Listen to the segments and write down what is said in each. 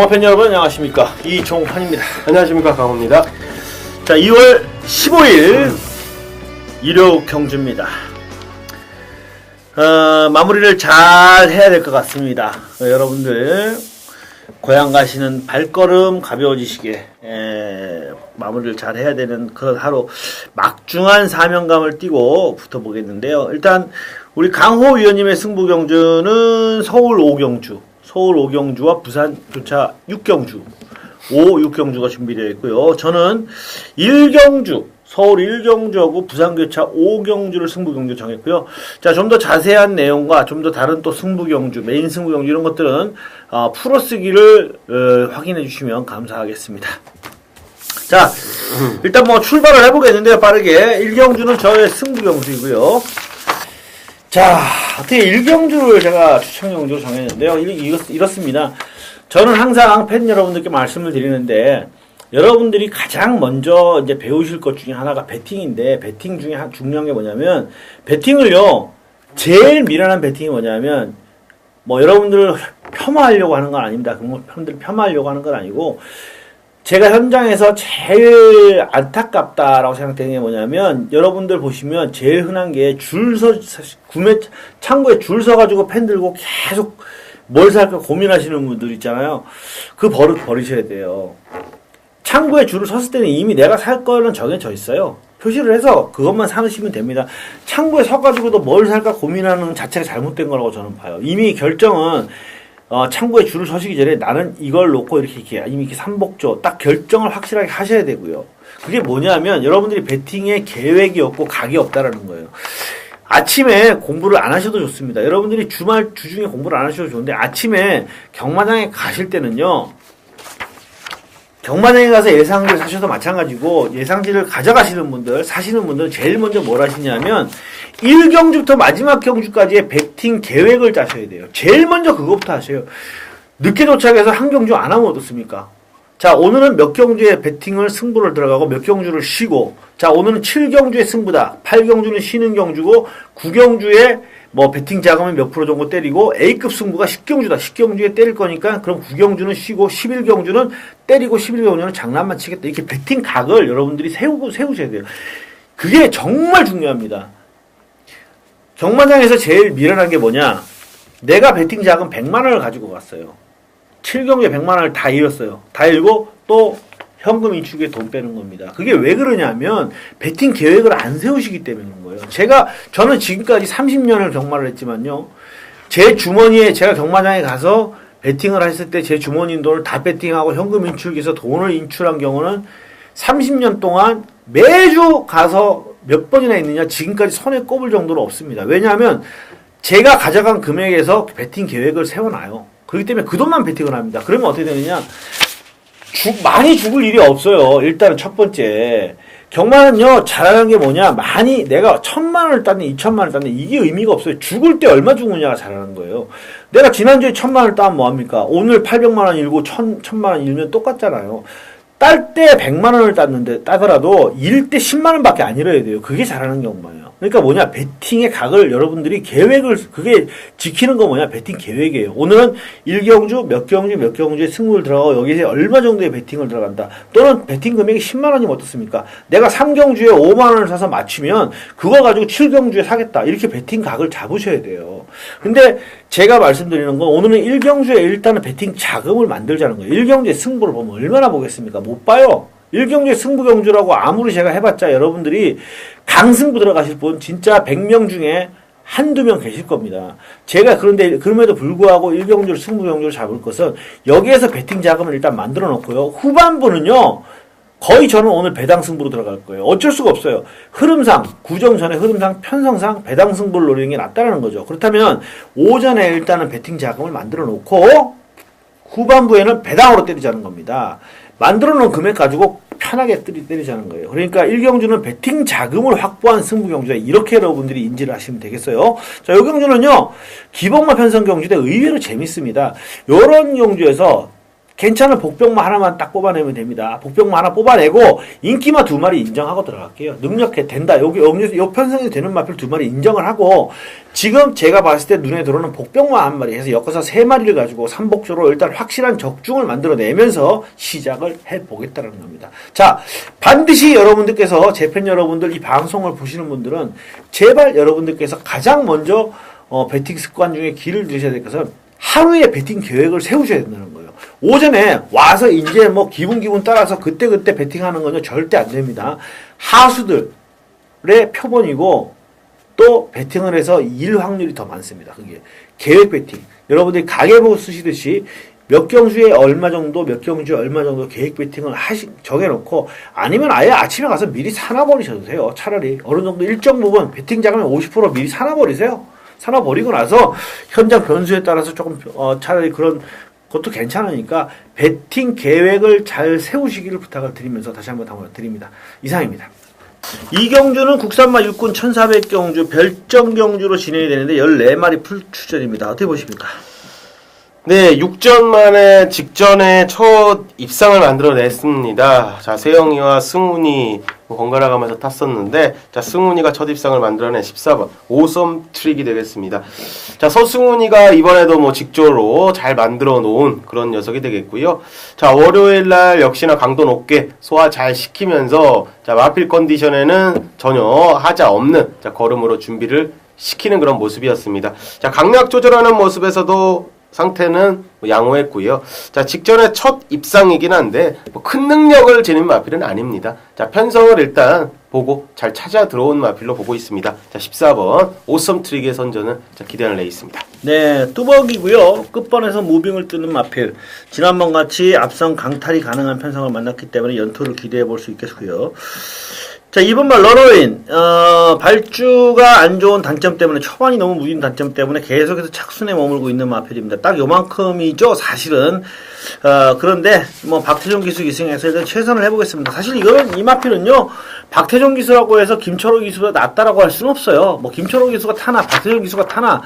종합팬 여러분 안녕하십니까, 이종환입니다. 안녕하십니까, 강호입니다. 자, 2월 15일 일요 경주입니다. 마무리를 잘 해야 될 것 같습니다. 여러분들 고향 가시는 발걸음 가벼워지시게 마무리를 잘 해야 되는 그런 하루, 막중한 사명감을 띠고 붙어보겠는데요. 일단 우리 강호 위원님의 승부 경주는 서울 5경주와 부산 교차 6경주, 6경주가 준비되어 있고요. 저는 1경주, 서울 1경주하고 부산 교차 5경주를 승부 경주 정했고요. 자, 좀 더 자세한 내용과 좀 더 다른 또 승부 경주, 메인 승부 경주 이런 것들은 풀어쓰기를 확인해 주시면 감사하겠습니다. 자, 일단 뭐 출발을 해보겠는데요, 빠르게. 1경주는 저의 승부 경주이고요. 자, 어떻게 1경주를 제가 추천 경주로 정했는데요. 이렇습니다. 저는 항상 팬 여러분들께 말씀을 드리는데, 여러분들이 가장 먼저 이제 배우실 것 중에 하나가 배팅인데, 배팅 중에 중요한 게 뭐냐면, 배팅을요, 제일 미련한 배팅이 뭐냐면, 뭐 여러분들을 폄하하려고 하는 건 아닙니다. 여러분들 폄하하려고 하는 건 아니고, 제가 현장에서 제일 안타깝다라고 생각되는 게 뭐냐면, 여러분들 보시면 제일 흔한 게 구매 창구에 줄 서가지고 펜 들고 계속 뭘 살까 고민하시는 분들 있잖아요. 그 버릇 버리셔야 돼요. 창구에 줄을 섰을 때는 이미 내가 살 거는 정해져 있어요. 표시를 해서 그것만 사시면 됩니다. 창구에 서가지고도 뭘 살까 고민하는 자체가 잘못된 거라고 저는 봐요. 이미 결정은 창구에 줄을 서시기 전에 나는 이걸 놓고 이렇게 이미 이렇게 삼복조 딱 결정을 확실하게 하셔야 되고요. 그게 뭐냐면 여러분들이 배팅에 계획이 없고 각이 없다라는 거예요. 아침에 공부를 안 하셔도 좋습니다. 여러분들이 주중에 공부를 안 하셔도 좋은데, 아침에 경마장에 가실 때는요, 경마장에 가서 예상지를 사셔도 마찬가지고, 예상지를 가져가시는 분들, 사시는 분들은 제일 먼저 뭘 하시냐면 1경주부터 마지막 경주까지의 배팅 계획을 짜셔야 돼요. 제일 먼저 그거부터 하세요. 늦게 도착해서 한 경주 안 하면 어떻습니까? 자, 오늘은 몇 경주에 승부를 들어가고 몇 경주를 쉬고, 자, 오늘은 7경주의 승부다. 8경주는 쉬는 경주고, 9경주에 뭐 배팅 자금을 몇 프로 정도 때리고, A급 승부가 10경주다. 10경주에 때릴 거니까, 그럼 9경주는 쉬고, 11경주는 때리고, 11경주는 장난만 치겠다. 이렇게 배팅 각을 여러분들이 세우셔야 돼요. 그게 정말 중요합니다. 경마장에서 제일 미련한 게 뭐냐? 내가 배팅 자금 100만원을 가지고 갔어요. 7경주에 100만원을 다 잃었어요. 다 잃고 또 현금 인출에 돈 빼는 겁니다. 그게 왜 그러냐면 배팅 계획을 안 세우시기 때문인 거예요. 저는 지금까지 30년을 경마를 했지만요. 제 주머니에 제가 경마장에 가서 배팅을 했을 때 제 주머니 돈을 다 배팅하고 현금 인출기에서 돈을 인출한 경우는 30년 동안 매주 가서 몇 번이나 있느냐, 지금까지 손에 꼽을 정도로 없습니다. 왜냐하면 제가 가져간 금액에서 배팅 계획을 세워놔요. 그렇기 때문에 그 돈만 배팅을 합니다. 그러면 어떻게 되느냐? 많이 죽을 일이 없어요. 일단은 첫 번째. 경마는요, 잘하는 게 뭐냐? 내가 1000만원을 땄네, 2000만원을 땄네, 이게 의미가 없어요. 죽을 때 얼마 죽느냐가 잘하는 거예요. 내가 지난주에 1000만원을 따면 뭐합니까? 오늘 800만원 일고 1000만원 일면 똑같잖아요. 딸 때 100만원을 따더라도 잃을 때 10만원 밖에 안 잃어야 돼요. 그게 잘하는 경우만요. 그러니까 뭐냐, 배팅의 각을 여러분들이 그게 지키는 거 뭐냐, 배팅 계획이에요. 오늘은 1경주, 몇 경주에 승부를 들어가고 여기서 얼마 정도의 배팅을 들어간다. 또는 배팅 금액이 10만원이면 어떻습니까? 내가 3경주에 5만원을 사서 맞추면 그거 가지고 7경주에 사겠다. 이렇게 배팅 각을 잡으셔야 돼요. 근데 제가 말씀드리는 건 오늘은 1경주에 일단은 배팅 자금을 만들자는 거예요. 1경주에 승부를 보면 얼마나 보겠습니까? 못 봐요. 1경주에 승부 경주라고 아무리 제가 해봤자 여러분들이 강승부 들어가실 분 진짜 100명 중에 한두 명 계실 겁니다. 제가 그럼에도 불구하고 1경주를 승부 경주를 잡을 것은 여기에서 배팅 자금을 일단 만들어 놓고요. 후반부는요, 거의 저는 오늘 배당 승부로 들어갈 거예요. 어쩔 수가 없어요. 흐름상, 구정전의 흐름상, 편성상 배당 승부를 노리는 게 낫다라는 거죠. 그렇다면 오전에 일단은 배팅 자금을 만들어 놓고 후반부에는 배당으로 때리자는 겁니다. 만들어 놓은 금액 가지고 편하게 때리자는 거예요. 그러니까 1경주는 배팅 자금을 확보한 승부 경주다. 이렇게 여러분들이 인지를 하시면 되겠어요. 자, 이 경주는요, 기복마 편성 경주인데 의외로 재밌습니다. 요런 경주에서 괜찮은 복병만 하나만 딱 뽑아내면 됩니다. 복병만 하나 뽑아내고 인기만 2마리 인정하고 들어갈게요. 능력해 된다. 요 편성이 되는 마필 2마리 인정을 하고 지금 제가 봤을 때 눈에 들어오는 복병만 1마리 해서 엮어서 3마리를 가지고 3복조로 일단 확실한 적중을 만들어내면서 시작을 해보겠다는 겁니다. 자, 반드시 여러분들께서 재팬 여러분들 이 방송을 보시는 분들은 제발 여러분들께서 가장 먼저 배팅 습관 중에 길을 들으셔야 될 것은 하루에 배팅 계획을 세우셔야 된다는 거예요. 오전에 와서 이제 뭐 기분 따라서 그때 배팅하는 건요 절대 안 됩니다. 하수들의 표본이고 또 배팅을 해서 일 확률이 더 많습니다. 그게 계획 배팅. 여러분들이 가계부 쓰시듯이 몇 경주에 얼마 정도, 몇 경주에 얼마 정도 계획 배팅을 정해놓고 아니면 아예 아침에 가서 미리 사놔버리셔도 돼요. 차라리 어느 정도 일정 부분 배팅 자금의 50% 미리 사놔버리세요. 사놔버리고 나서 현장 변수에 따라서 조금 차라리 그런 것도 괜찮으니까 배팅 계획을 잘 세우시기를 부탁을 드리면서 다시 한번 당부드립니다. 이상입니다. 이 경주는 국산마 육군 1400경주 별정경주로 진행이 되는데 14마리 풀출전입니다. 어떻게 보십니까? 네, 6전 만에 직전에 첫 입상을 만들어냈습니다. 자, 세영이와 승훈이 번갈아 가면서 탔었는데, 자, 승훈이가 첫 입상을 만들어낸 14번 오썸 트릭이 되겠습니다. 자, 서승훈이가 이번에도 뭐 직조로 잘 만들어 놓은 그런 녀석이 되겠고요. 자, 월요일날 역시나 강도 높게 소화 잘 시키면서, 자, 마필 컨디션에는 전혀 하자 없는, 자, 걸음으로 준비를 시키는 그런 모습이었습니다. 자, 강약 조절하는 모습에서도 상태는 양호했고요. 자, 직전에 첫 입상이긴 한데 뭐 큰 능력을 지닌 마필은 아닙니다. 자, 편성을 일단 보고 잘 찾아 들어온 마필로 보고 있습니다. 자, 14번 오썸 트릭의 선전은 자, 기대하는 레이스입니다. 네, 뚜벅이고요. 끝번에서 무빙을 뜨는 마필. 지난번 같이 앞선 강탈이 가능한 편성을 만났기 때문에 연토를 기대해 볼 수 있겠고요. 자, 이번 말 러너윈 발주가 안 좋은 단점 때문에 초반이 너무 무딘 단점 때문에 계속해서 착순에 머물고 있는 마필입니다. 딱 요만큼이죠, 사실은. 그런데 뭐 박태종 기수 기승에서 일단 최선을 해보겠습니다. 사실 이 마필은요, 박태종 기수라고 해서 김철호 기수보다 낫다라고 할 수는 없어요. 뭐 김철호 기수가 타나 박태종 기수가 타나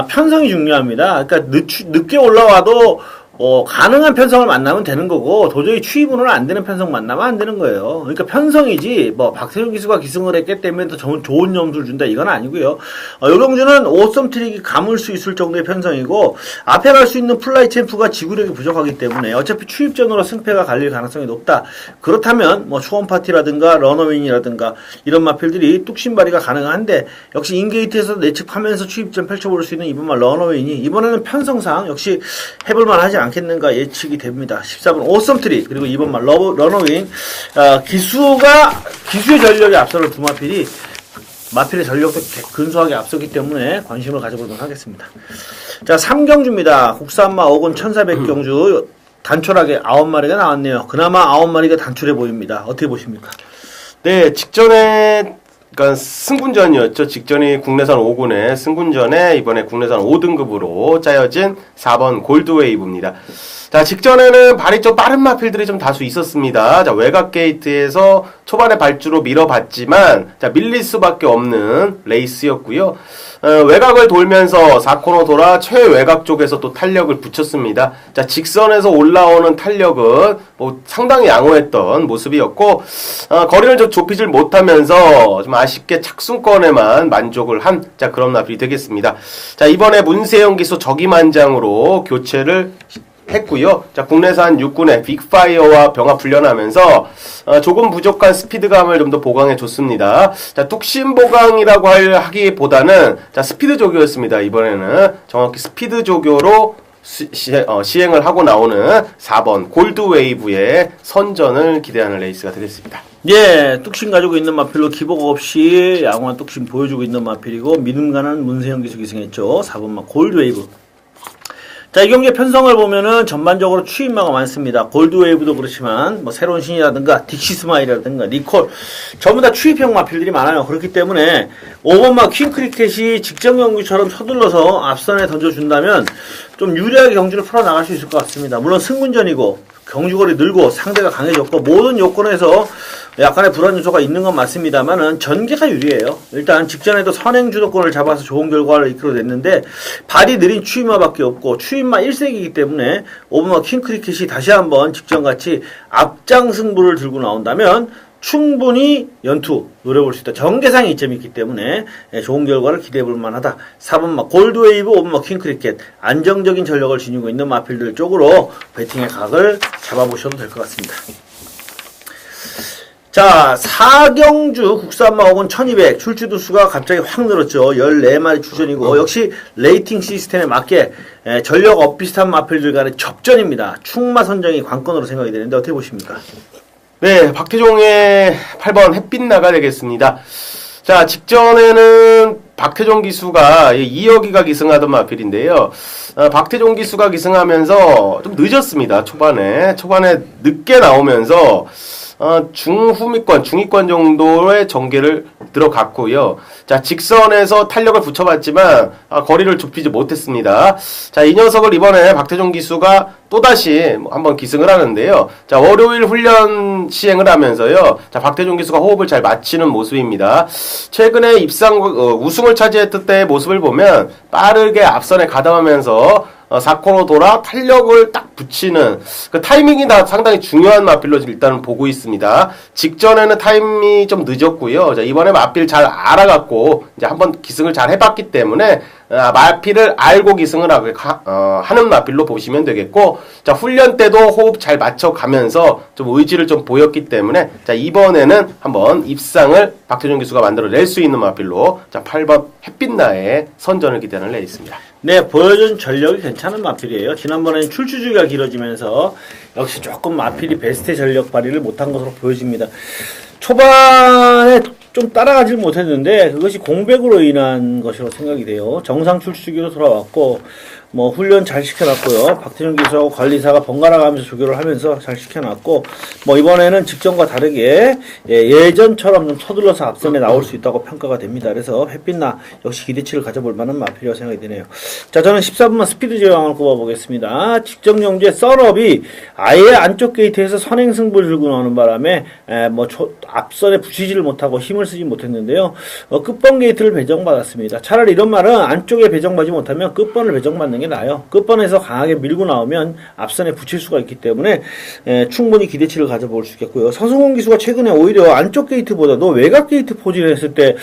편성이 중요합니다. 그러니까 늦게 올라와도 가능한 편성을 만나면 되는 거고, 도저히 추이분으로 안 되는 편성 만나면 안 되는 거예요. 그러니까 편성이지, 뭐, 박태종 기수가 기승을 했기 때문에 더 좋은 점수를 준다, 이건 아니고요. 요 경주는 오썸 트릭이 감을 수 있을 정도의 편성이고, 앞에 갈 수 있는 플라이 챔프가 지구력이 부족하기 때문에, 어차피 추입전으로 승패가 갈릴 가능성이 높다. 그렇다면, 뭐, 초원 파티라든가, 러너윈이라든가, 이런 마필들이 뚝심발이가 가능한데, 역시 인게이트에서 내측하면서 추입전 펼쳐볼 수 있는 이번만 러너윈이, 이번에는 편성상 역시 해볼만 하지 않겠는가 예측이 됩니다. 14번 오썸 트릭, 그리고 2번만 러너윙. 기수의 전력에 앞서는 두 마필이 마필의 전력도 근소하게 앞서기 때문에 관심을 가져보도록 하겠습니다. 자, 3경주입니다. 국산마 어군 1400경주 단촐하게 9마리가 나왔네요. 그나마 9마리가 단촐해 보입니다. 어떻게 보십니까? 네, 직전에 그러니까 승군전이었죠. 직전이 국내산 5군의 승군전에 이번에 국내산 5등급으로 짜여진 4번 골드웨이브입니다. 자, 직전에는 발이 좀 빠른 마필들이 좀 다수 있었습니다. 자, 외곽 게이트에서 초반에 발주로 밀어봤지만, 자, 밀릴 수밖에 없는 레이스였고요. 외곽을 돌면서 4코너 돌아 최외곽 쪽에서 또 탄력을 붙였습니다. 자, 직선에서 올라오는 탄력은 뭐 상당히 양호했던 모습이었고, 거리를 좀 좁히질 못하면서 좀 아쉽게 착순권에만 만족을 한, 자, 그런 마필이 되겠습니다. 자, 이번에 문세영 기수 적임한장으로 교체를 했고요. 자, 국내산 육군의 빅파이어와 병합 훈련하면서 조금 부족한 스피드감을 좀 더 보강해 줬습니다. 자, 뚝심 보강이라고 하기보다는 자, 스피드 조교였습니다. 이번에는 정확히 스피드 조교로 시행을 하고 나오는 4번 골드웨이브의 선전을 기대하는 레이스가 되겠습니다. 예, 뚝심 가지고 있는 마필로 기복 없이 양호한 뚝심 보여주고 있는 마필이고, 믿음 가는 문세영 기수 기승했죠. 4번마 골드웨이브. 자, 이 경기의 편성을 보면은 전반적으로 추임마가 많습니다. 골드웨이브도 그렇지만, 뭐, 새로운 신이라든가, 딕시스마일이라든가, 니콜, 전부 다 추입형 마필들이 많아요. 그렇기 때문에, 5번마 퀸크리켓이 직전 경기처럼 서둘러서 앞선에 던져준다면, 좀 유리하게 경주를 풀어나갈 수 있을 것 같습니다. 물론 승군전이고, 경주거리 늘고, 상대가 강해졌고, 모든 요건에서, 약간의 불안 요소가 있는 건 맞습니다만은 전개가 유리해요. 일단 직전에도 선행 주도권을 잡아서 좋은 결과를 이끌어냈는데 발이 느린 추임마밖에 없고 추임마 1색이기 때문에 오버마 킹크리켓이 다시 한번 직전같이 앞장 승부를 들고 나온다면 충분히 연투 노려볼 수 있다. 전개상의 이점이 있기 때문에 좋은 결과를 기대해볼 만하다. 4번마 골드웨이브, 5번마 킹크리켓 안정적인 전력을 지니고 있는 마필들 쪽으로 배팅의 각을 잡아보셔도 될 것 같습니다. 자, 4경주 국산마 혹은 1200 출주도 수가 갑자기 확 늘었죠. 14마리 출전이고 역시 레이팅 시스템에 맞게 전력 엇비슷한 마필들 간의 접전입니다. 충마 선정이 관건으로 생각이 되는데 어떻게 보십니까? 네, 박태종의 8번 햇빛나가 되겠습니다. 자, 직전에는 박태종 기수가 2여기가 기승하던 마필인데요. 박태종 기수가 기승하면서 좀 늦었습니다. 초반에 늦게 나오면서 중후미권, 중위권 정도의 전개를 들어갔고요. 자, 직선에서 탄력을 붙여봤지만 거리를 좁히지 못했습니다. 자, 이 녀석을 이번에 박태종 기수가 또다시 한번 기승을 하는데요. 자, 월요일 훈련 시행을 하면서요. 자, 박태종 기수가 호흡을 잘 맞추는 모습입니다. 최근에 우승을 차지했을 때의 모습을 보면 빠르게 앞선에 가담하면서 4코너 돌아 탄력을 딱 붙이는 그 타이밍이 다 상당히 중요한 마필로 일단은 보고 있습니다. 직전에는 타이밍이 좀 늦었고요. 자, 이번에 마필 잘 알아갖고 이제 한번 기승을 잘 해봤기 때문에 마필을 알고 기승을 하는 마필로 보시면 되겠고, 자, 훈련 때도 호흡 잘 맞춰가면서 좀 의지를 좀 보였기 때문에 자, 이번에는 한번 입상을 박태종 기수가 만들어낼 수 있는 마필로 자, 8번 햇빛나의 선전을 기대를 내 있습니다. 네, 보여준 전력이 괜찮은 마필이에요. 지난번에는 출주주기가 길어지면서 역시 조금 마필이 베스트 전력 발휘를 못한 것으로 보여집니다. 초반에 좀 따라가질 못했는데 그것이 공백으로 인한 것이라고 생각이 돼요. 정상 출주기로 돌아왔고 훈련 잘 시켜놨고요. 박태준 기수하고 관리사가 번갈아 가면서 조교를 하면서 잘 시켜놨고 이번에는 직전과 다르게 예전처럼 좀 서둘러서 앞선에 나올 수 있다고 평가가 됩니다. 그래서 햇빛나 역시 기대치를 가져볼 만한 마필이라고 생각이 드네요. 자, 저는 14번만 스피드 제왕을 꼽아보겠습니다. 직전 경주의 썰업이 아예 안쪽 게이트에서 선행 승부를 들고 나오는 바람에 앞선에 붙이지를 못하고 힘을 쓰지 못했는데요. 끝번 게이트를 배정받았습니다. 차라리 이런 말은 안쪽에 배정받지 못하면 끝번을 배정받는 게 나아요. 끝번에서 강하게 밀고 나오면 앞선에 붙일 수가 있기 때문에 충분히 기대치를 가져볼 수 있겠고요. 서승훈 기수가 최근에 오히려 안쪽 게이트보다도 외곽 게이트 포진을 했을 때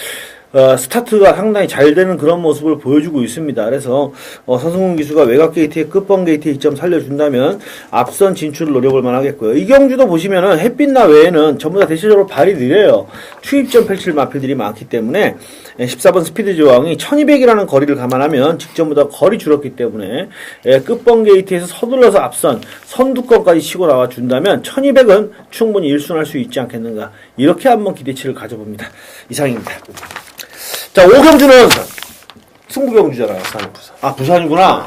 스타트가 상당히 잘 되는 그런 모습을 보여주고 있습니다. 그래서 서승훈 기수가 외곽 게이트의 끝번 게이트의 이점 살려준다면 앞선 진출을 노려볼 만하겠고요. 이 경주도 보시면은 햇빛나 외에는 전부 다 대체적으로 발이 느려요. 추입점 펼칠 마필들이 많기 때문에 14번 스피드 제왕이 1200이라는 거리를 감안하면 직전보다 거리 줄었기 때문에 끝번 게이트에서 서둘러서 앞선 선두권까지 치고 나와준다면 1200은 충분히 1순할 수 있지 않겠는가, 이렇게 한번 기대치를 가져봅니다. 이상입니다. 자, 5경주는 승부경주잖아요. 부산. 부산이구나.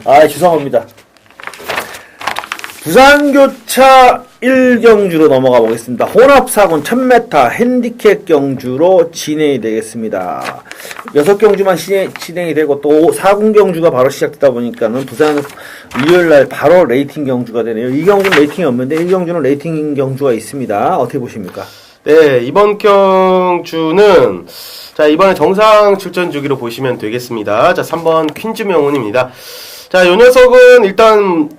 맞다. 죄송합니다. 부산교차 1경주로 넘어가 보겠습니다. 혼합사군 1000m 핸디캡 경주로 진행이 되겠습니다. 6경주만 진행이 되고 또 4군경주가 바로 시작되다 보니까는 부산 일요일날 바로 레이팅 경주가 되네요. 2경주는 레이팅이 없는데 1경주는 레이팅 경주가 있습니다. 어떻게 보십니까? 네, 이번 경주는 자, 이번에 정상 출전 주기로 보시면 되겠습니다. 자, 3번 퀸즈 명운입니다. 자, 요 녀석은 일단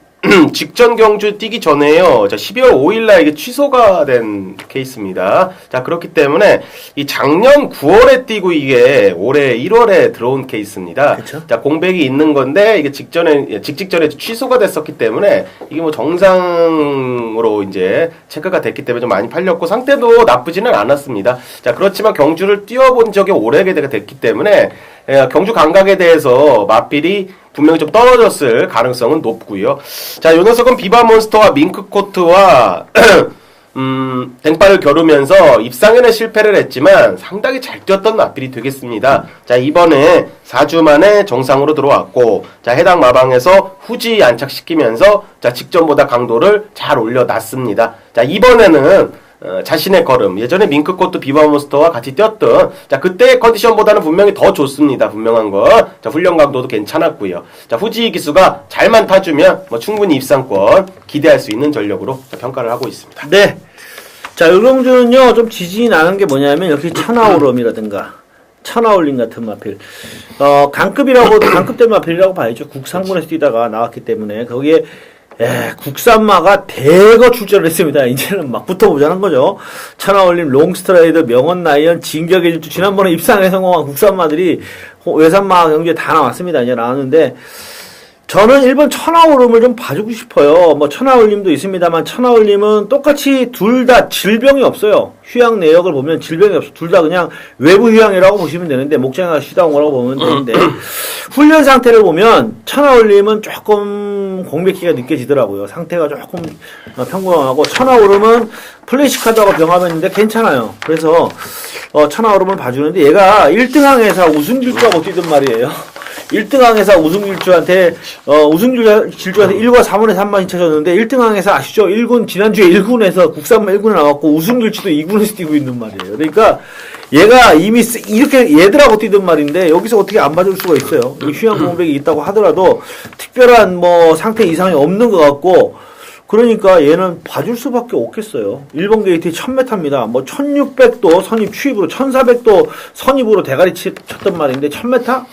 직전 경주 뛰기 전에요. 자, 12월 5일날 이게 취소가 된 케이스입니다. 자, 그렇기 때문에 이 작년 9월에 뛰고 이게 올해 1월에 들어온 케이스입니다. 그쵸? 자, 공백이 있는 건데 이게 직전에 취소가 됐었기 때문에 이게 정상으로 이제 체크가 됐기 때문에 좀 많이 팔렸고 상태도 나쁘지는 않았습니다. 자, 그렇지만 경주를 뛰어본 적이 오래가 됐기 때문에 경주 감각에 대해서 마필이 분명히 좀 떨어졌을 가능성은 높고요. 자, 요 녀석은 비바몬스터와 밍크코트와 댕파를 겨루면서 입상에는 실패를 했지만 상당히 잘 뛰었던 마필이 되겠습니다. 자, 이번에 4주 만에 정상으로 들어왔고, 자, 해당 마방에서 후지 안착시키면서 자, 직전보다 강도를 잘 올려놨습니다. 자, 이번에는 자신의 걸음, 예전에 밍크코트 비바몬스터와 같이 뛰었던 자, 그때의 컨디션보다는 분명히 더 좋습니다. 분명한 거. 자, 훈련 강도도 괜찮았고요. 자, 후지 기수가 잘만 타주면 충분히 입상권 기대할 수 있는 전력으로 평가를 하고 있습니다. 네. 자, 요경주는요, 좀 지진이 나는 게 뭐냐면, 이렇게 천하오름이라든가, 천하올림 같은 마필. 강급된 마필이라고 봐야죠. 국산군에서 뛰다가 나왔기 때문에, 거기에, 국산마가 대거 출전을 했습니다. 이제는 막 붙어보자는 거죠. 천하올림, 롱스트라이더, 명언라이언, 진격의 질주, 지난번에 입상에 성공한 국산마들이 외산마 경기에 다 나왔습니다. 이제 나왔는데, 저는 일본 천하오름을 좀 봐주고 싶어요. 뭐 천하올림도 있습니다만 천하올림은 똑같이 둘 다 질병이 없어요. 휴양 내역을 보면 질병이 없어. 둘 다 그냥 외부 휴양이라고 보시면 되는데 목장에 가서 쉬다 온 거라고 보면 되는데 훈련 상태를 보면 천하올림은 조금 공백기가 느껴지더라고요. 상태가 조금 평범하고 천하오름은 플래시 카드하고 병합했는데 괜찮아요. 그래서 천하오름을 봐주는데 얘가 1등항에서 우승 질주하고 뛰던 말이에요. 1등항에서 우승질주한테 1과 3원에 3만이 쳐졌는데 1등항에서 아시죠? 1군 지난주에 1군에서 국산마 1군에 나왔고 우승질주도 2군에서 뛰고 있는 말이에요. 그러니까 얘가 이미 이렇게 얘들하고 뛰던 말인데 여기서 어떻게 안 봐줄 수가 있어요. 휴양 공백이 있다고 하더라도 특별한 뭐 상태 이상이 없는 것 같고 그러니까 얘는 봐줄 수밖에 없겠어요. 일본 게이트 1000m입니다. 뭐 1600도 선입 추입으로 1400도 선입으로 대가리 쳤던 말인데 1000m?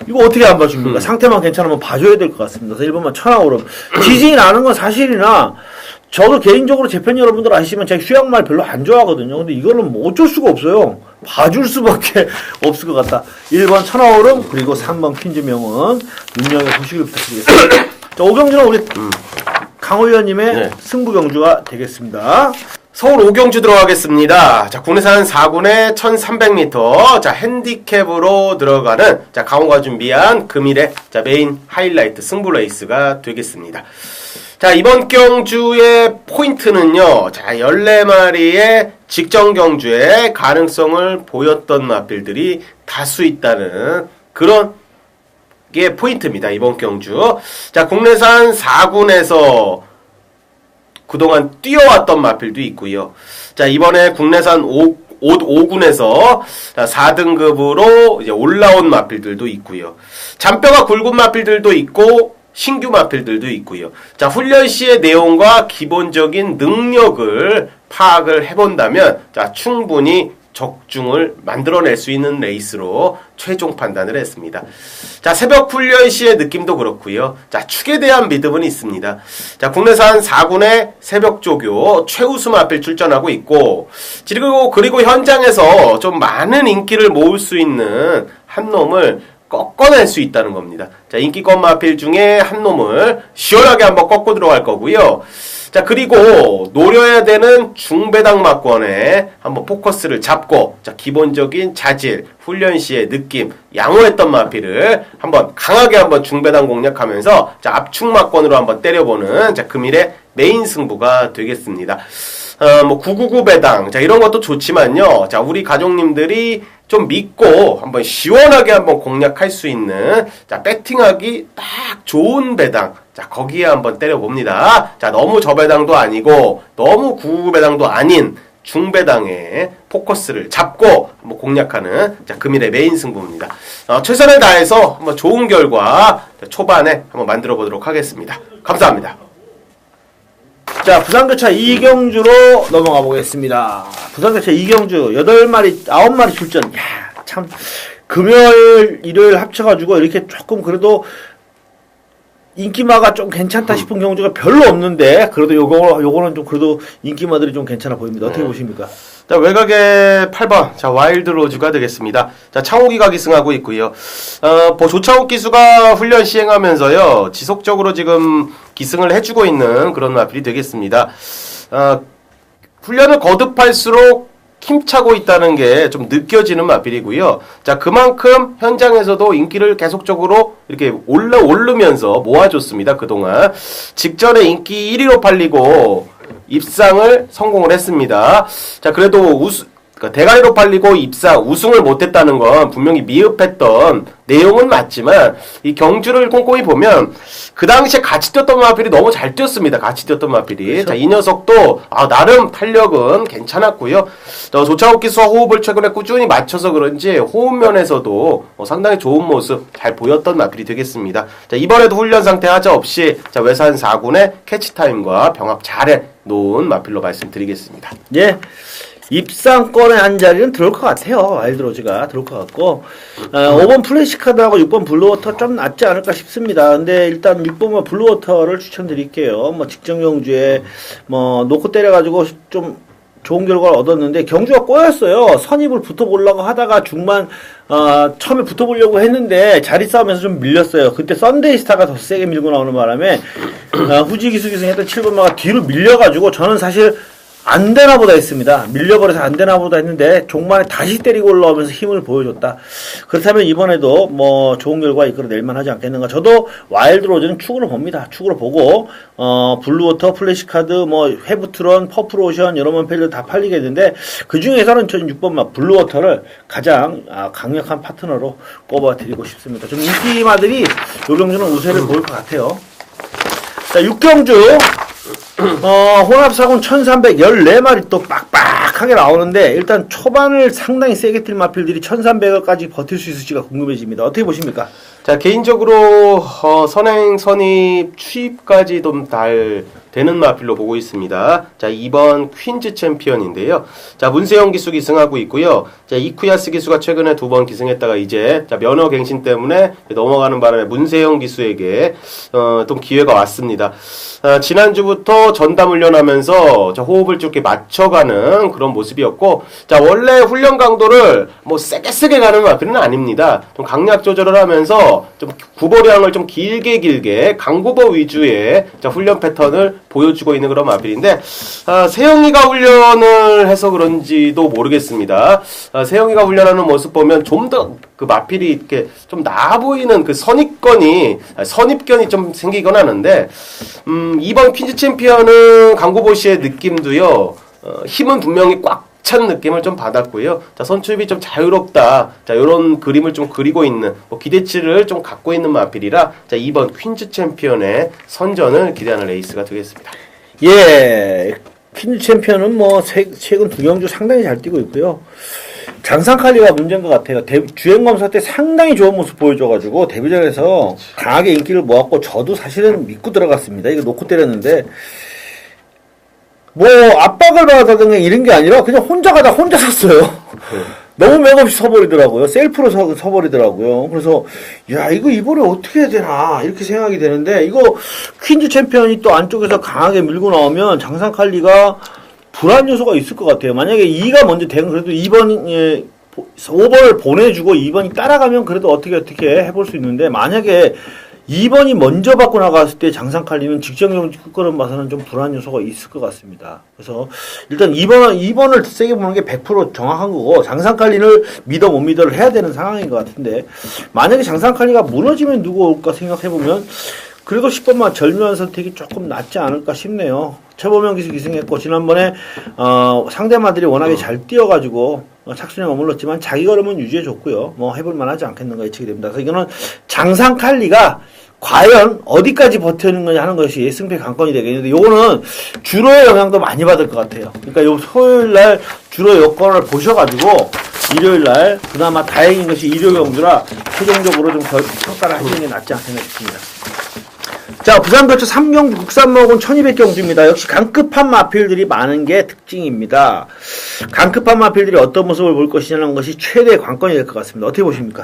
이거 어떻게 안 봐줍니까? 상태만 괜찮으면 봐줘야 될 것 같습니다. 그래서 일본만 천하오름. 지진이 나는 건 사실이나 저도 개인적으로 제 팬 여러분들 아시지만 제가 휴양말 별로 안 좋아하거든요. 근데 이거는 뭐 어쩔 수가 없어요. 봐줄 수밖에 없을 것 같다. 1번 천하오름 그리고 3번 퀸즈명은 눈여겨보시길 부탁드리겠습니다. 자, 오경주는 우리 강호위원님의 승부경주가 되겠습니다. 서울 오경주 들어가겠습니다. 자, 국내산 4군의 1300m. 자, 핸디캡으로 들어가는, 자, 강호가 준비한 금일의, 자, 메인 하이라이트 승부 레이스가 되겠습니다. 자, 이번 경주의 포인트는요, 자, 14마리의 직전 경주의 가능성을 보였던 마필들이 다수 있다는 그런 게 포인트입니다. 이번 경주. 자, 국내산 4군에서 그동안 뛰어왔던 마필도 있고요. 자, 이번에 국내산 5군에서 4등급으로 이제 올라온 마필들도 있고요. 잔뼈가 굵은 마필들도 있고 신규 마필들도 있고요. 자, 훈련 시의 내용과 기본적인 능력을 파악을 해본다면 자, 충분히 적중을 만들어낼 수 있는 레이스로 최종 판단을 했습니다. 자, 새벽 훈련 시의 느낌도 그렇고요. 자, 축에 대한 믿음은 있습니다. 자, 국내산 4군의 새벽 조교 최우수 마필 출전하고 있고, 그리고 현장에서 좀 많은 인기를 모을 수 있는 한 놈을 꺾어낼 수 있다는 겁니다. 자, 인기권 마필 중에 한 놈을 시원하게 한번 꺾고 들어갈 거고요. 자, 그리고 노려야 되는 중배당 막권에 한번 포커스를 잡고, 자, 기본적인 자질, 훈련 시의 느낌, 양호했던 마필을 한번 강하게 한번 중배당 공략하면서, 자, 압축 막권으로 한번 때려보는, 자, 금일의 메인 승부가 되겠습니다. 999 배당. 자, 이런 것도 좋지만요. 자, 우리 가족님들이 좀 믿고 한번 시원하게 한번 공략할 수 있는, 자, 배팅하기 딱 좋은 배당. 자, 거기에 한번 때려봅니다. 자, 너무 저배당도 아니고, 너무 999 배당도 아닌 중배당에 포커스를 잡고 한번 공략하는, 자, 금일의 메인 승부입니다. 최선을 다해서 한번 좋은 결과 초반에 한번 만들어 보도록 하겠습니다. 감사합니다. 자, 부산교차 이경주로 넘어가 보겠습니다. 부산교차 이경주 8마리, 9마리 출전. 야, 참 금요일, 일요일 합쳐가지고 이렇게 조금 그래도 인기마가 좀 괜찮다 싶은 경주가 별로 없는데 그래도 요거는 좀 그래도 인기마들이 좀 괜찮아 보입니다. 어떻게 보십니까? 자, 외곽의 8번, 자, 와일드 로즈가 되겠습니다. 자, 창욱이가 기승하고 있고요. 조창욱 기수가 훈련 시행하면서요, 지속적으로 지금 기승을 해주고 있는 그런 마필이 되겠습니다. 훈련을 거듭할수록 힘차고 있다는 게 좀 느껴지는 마필이고요. 자, 그만큼 현장에서도 인기를 계속적으로 이렇게 오르면서 모아줬습니다. 그동안. 직전에 인기 1위로 팔리고 입상을 성공을 했습니다. 자, 그래도 그러니까 대가리로 팔리고 입사 우승을 못했다는 건 분명히 미흡했던 내용은 맞지만 이 경주를 꼼꼼히 보면 그 당시에 같이 뛰었던 마필이 너무 잘 뛰었습니다. 같이 뛰었던 마필이. 그렇죠. 자, 이 녀석도 나름 탄력은 괜찮았고요. 조차욱 기수와 호흡을 최근에 꾸준히 맞춰서 그런지 호흡 면에서도 상당히 좋은 모습 잘 보였던 마필이 되겠습니다. 자, 이번에도 훈련 상태 하자 없이 자, 외산 4군의 캐치 타임과 병합 잘해 놓은 마필로 말씀드리겠습니다. 예. 입상권의 한 자리는 들어올 것 같아요. 와일드로즈가 들어올 것 같고 5번 플래시카드하고 6번 블루워터 좀 낫지 않을까 싶습니다. 근데 일단 6번과 블루워터를 추천드릴게요. 뭐 직전 경주에 뭐 놓고 때려가지고 좀 좋은 결과를 얻었는데 경주가 꼬였어요. 선입을 붙어보려고 하다가 중반 처음에 붙어보려고 했는데 자리 싸움에서 좀 밀렸어요. 그때 썬데이스타가 더 세게 밀고 나오는 바람에 후지 기수기승했던 7번마가 뒤로 밀려가지고 저는 사실 안 되나 보다 했습니다. 밀려버려서 안 되나 보다 했는데 종반에 다시 때리고 올라오면서 힘을 보여줬다. 그렇다면 이번에도 뭐 좋은 결과 이끌어낼만 하지 않겠는가. 저도 와일드로즈는 축으로 봅니다. 축으로 보고 블루워터, 플래시카드, 뭐 헤브트론, 퍼플오션 여러 번 펠드 다 팔리겠는데 그 중에서는 전 6번 블루워터를 가장 강력한 파트너로 꼽아드리고 싶습니다. 좀 인기마들이 요 경주는 우세를 보일 것 같아요. 자, 6경주 혼합사군 1314마리 또 빡빡하게 나오는데 일단 초반을 상당히 세게 뛸 마필들이 1300까지 버틸 수 있을지가 궁금해집니다. 어떻게 보십니까? 자, 개인적으로 선행, 선입, 추입까지 좀 잘 되는 마필로 보고 있습니다. 자, 2번 퀸즈 챔피언인데요. 자, 문세영 기수 기승하고 있고요. 자, 이쿠야스 기수가 최근에 2번 기승했다가 이제 자, 면허 갱신 때문에 넘어가는 바람에 문세영 기수에게 또 기회가 왔습니다. 지난주부터 전담 훈련하면서 자, 호흡을 좀 이렇게 맞춰가는 그런 모습이었고, 자, 원래 훈련 강도를 뭐 세게 가는 마필은 아닙니다. 좀 강약 조절을 하면서 좀 구보량을 좀 길게 강구보 위주의 자, 훈련 패턴을 보여주고 있는 그런 마필인데 세영이가 훈련을 해서 그런지도 모르겠습니다. 세영이가 훈련하는 모습 보면 좀 더 그 마필이 이렇게 좀 나아 보이는 그 선입견이 좀 생기곤 하는데 이번 퀸즈 챔피언은 강구보 씨의 느낌도요. 힘은 분명히 꽉 찬 느낌을 좀 받았고요. 자, 선출입이 좀 자유롭다. 자, 요런 그림을 좀 그리고 있는, 기대치를 좀 갖고 있는 마필이라, 자, 이번 퀸즈 챔피언의 선전을 기대하는 레이스가 되겠습니다. 예. 퀸즈 챔피언은 뭐, 최근 두 경주 상당히 잘 뛰고 있고요. 장상칼리가 문제인 것 같아요. 주행검사 때 상당히 좋은 모습 보여줘가지고, 데뷔전에서 강하게 인기를 모았고, 저도 사실은 믿고 들어갔습니다. 이거 놓고 때렸는데, 뭐 압박을 받았다든가 이런 게 아니라 그냥 혼자 가다 혼자 섰어요. 너무 맥없이 서버리더라고요. 셀프로 서버리더라고요. 그래서 야 이거 이번에 어떻게 해야 되나 이렇게 생각이 되는데 이거 퀸즈 챔피언이 또 안쪽에서 강하게 밀고 나오면 장상칼리가 불안 요소가 있을 것 같아요. 만약에 2가 먼저 되면 그래도 2번 5번을 보내주고 2번이 따라가면 그래도 어떻게 해볼 수 있는데 만약에 2번이 먼저 받고 나갔을 때 장상칼리는 직전 경기 끝걸음 봐서는 좀 불안 요소가 있을 것 같습니다. 그래서 일단 2번을 세게 보는 게 100% 정확한 거고 장상칼리를 믿어 못 믿어를 해야 되는 상황인 것 같은데 만약에 장상칼리가 무너지면 누구 올까 생각해보면 그래도 10번만 절묘한 선택이 조금 낫지 않을까 싶네요. 최보명 기수 기승했고 지난번에 상대마들이 워낙에 잘 뛰어가지고 착순에 머물렀지만 자기 걸음은 유지해줬고요. 뭐 해볼만 하지 않겠는가 예측이 됩니다. 그래서 이거는 장상칼리가 과연 어디까지 버티는 거냐 하는 것이 승패 관건이 되겠는데 요거는 주로의 영향도 많이 받을 것 같아요. 그러니까 요 토요일날 주로 여건을 보셔가지고 일요일날 그나마 다행인 것이 일요 경주라 최종적으로 좀 평가를 하시는 게 낫지 않겠나 싶습니다. 자, 부산별초 3경주 국산목은 1200경주입니다. 역시 강급한 마필들이 많은 게 특징입니다. 강급한 마필들이 어떤 모습을 볼 것이냐는 것이 최대의 관건이 될 것 같습니다. 어떻게 보십니까?